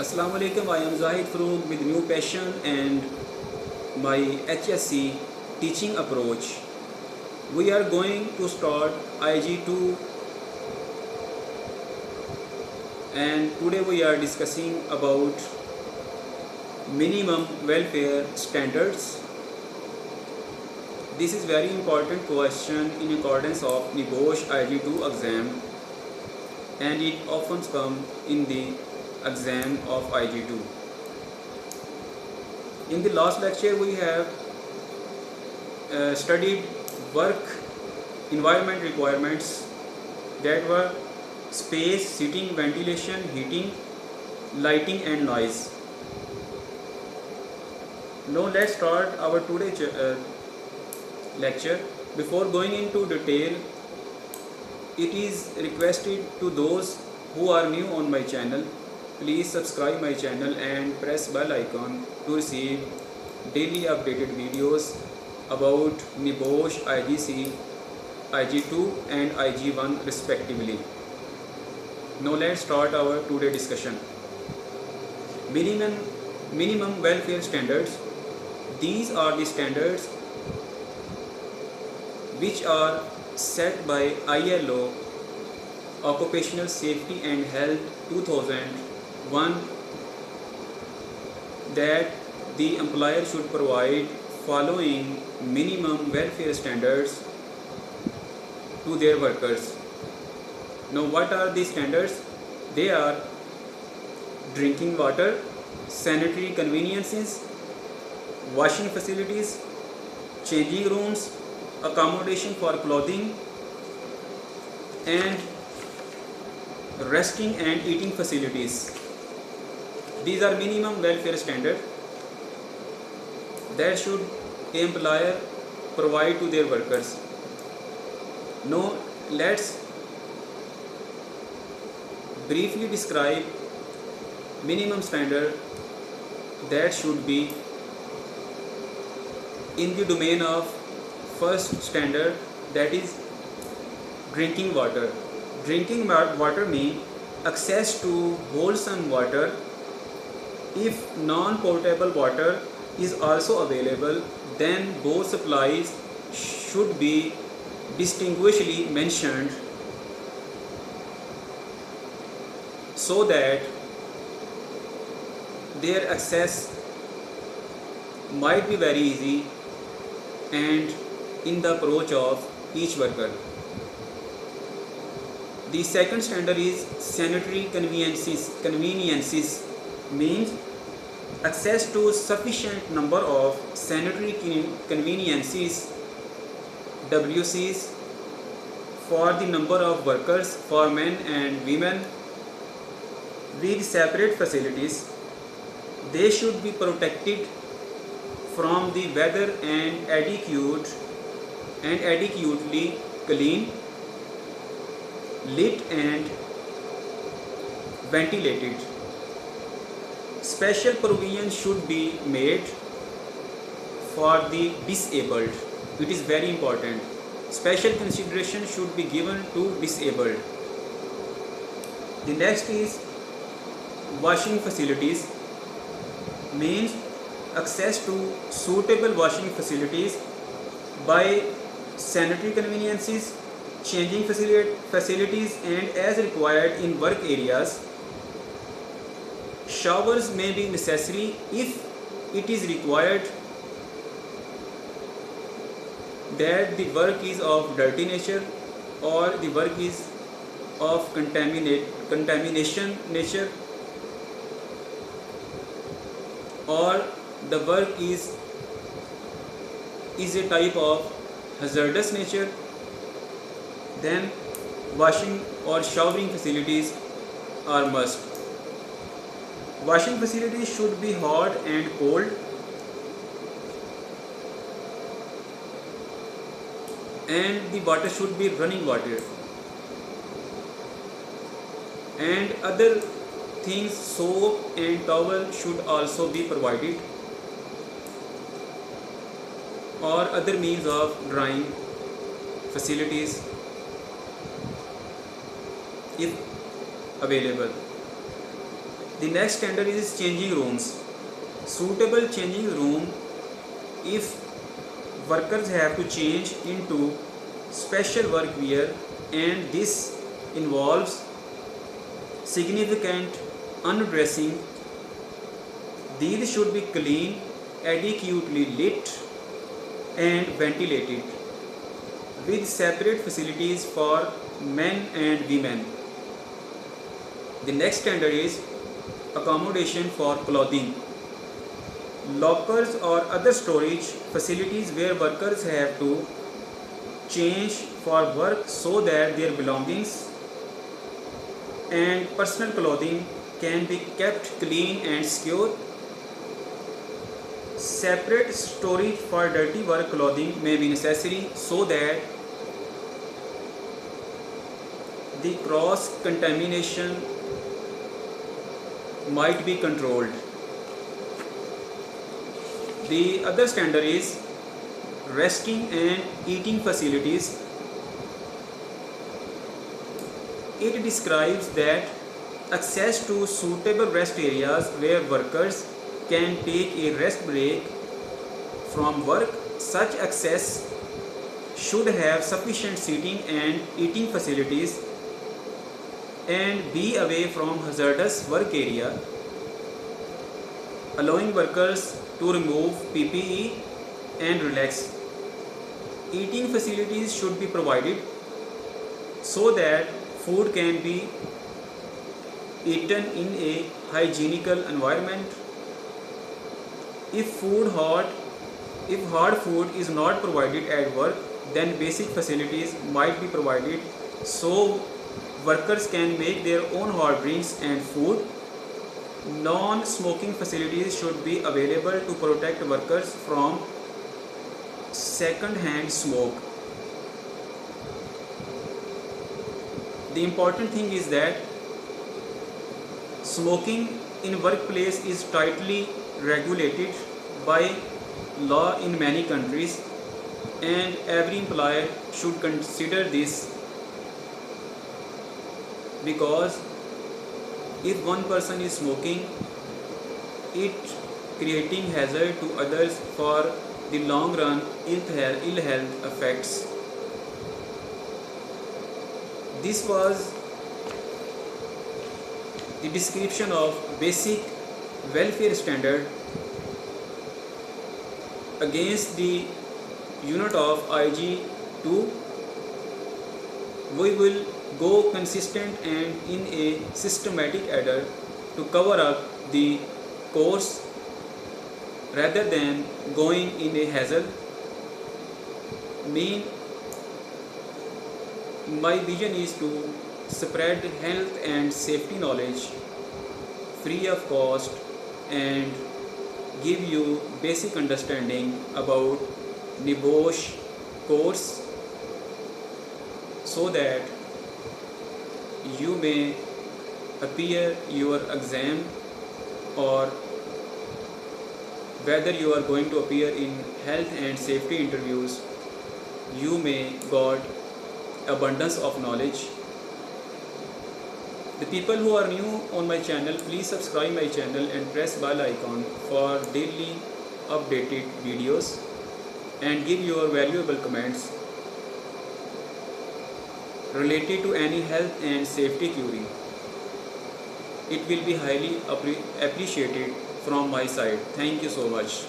Assalamu alaikum. I am Zahid Farooq with New Passion and my HSC teaching approach. We are going to start IG2 and today we are discussing about minimum welfare standards. This is very important question in accordance of NIBOSH IG2 exam and it often comes in the exam of IG2. In the last lecture we have studied work environment requirements that were space, seating, ventilation, heating, lighting and noise. Now let's start our today's lecture. Before going into detail, it is requested to those who are new on my channel, please subscribe my channel and press bell icon to receive daily updated videos about NIBOSH, IGC, IG2 and IG1 respectively. Now let's start our today discussion. Minimum welfare standards. These are the standards which are set by ILO, Occupational Safety and Health 2001, that the employer should provide following minimum welfare standards to their workers. Now what are these standards? They are drinking water, sanitary conveniences, washing facilities, changing rooms, accommodation for clothing, and resting and eating facilities. These are minimum welfare standards that should an employer provide to their workers. Now let's briefly describe minimum standard that should be in the domain of first standard, that is drinking water. Drinking water means access to wholesome water. If non-potable water is also available, then both supplies should be distinguishedly mentioned so that their access might be very easy and in the approach of each worker. The second standard is sanitary conveniences means access to sufficient number of sanitary conveniences WCs for the number of workers for men and women with separate facilities. They should be protected from the weather and adequately clean, lit and ventilated. Special provision should be made for the disabled. It is very important. Special consideration should be given to disabled. The next is washing facilities means access to suitable washing facilities by sanitary conveniences, changing facilities and as required in work areas. Showers may be necessary if it is required that the work is of dirty nature or the work is of contamination nature, or the work is a type of hazardous nature, then washing or showering facilities are must. Washing facilities should be hot and cold, and the water should be running water, and other things, soap and towel should also be provided, or other means of drying facilities if available. The next standard is changing rooms. Suitable changing room if workers have to change into special work wear and this involves significant undressing. These should be clean, adequately lit and ventilated with separate facilities for men and women. The next standard is accommodation for clothing. Lockers or other storage facilities where workers have to change for work so that their belongings and personal clothing can be kept clean and secure. Separate storage for dirty work clothing may be necessary so that the cross contamination might be controlled. The other standard is resting and eating facilities. It describes that access to suitable rest areas where workers can take a rest break from work. Such access should have sufficient seating and eating facilities and be away from hazardous work area, allowing workers to remove PPE and relax. Eating facilities should be provided so that food can be eaten in a hygienical environment. If hard food is not provided at work, then basic facilities might be provided so workers can make their own hot drinks and food. Non-smoking facilities should be available to protect workers from second-hand smoke. The important thing is that smoking in workplace is tightly regulated by law in many countries, and every employer should consider this, because if one person is smoking, it creating hazard to others for the long run ill health effects. This was the description of basic welfare standard against the unit of IG 2. We will go consistent and in a systematic order to cover up the course rather than going in a hassle. My vision is to spread health and safety knowledge free of cost and give you basic understanding about NIBOSH course so that you may appear your exam, or whether you are going to appear in health and safety interviews, you may got abundance of knowledge. The people who are new on my channel, please subscribe my channel and press bell icon for daily updated videos and give your valuable comments related to any health and safety query. It will be highly appreciated from my side. Thank you so much.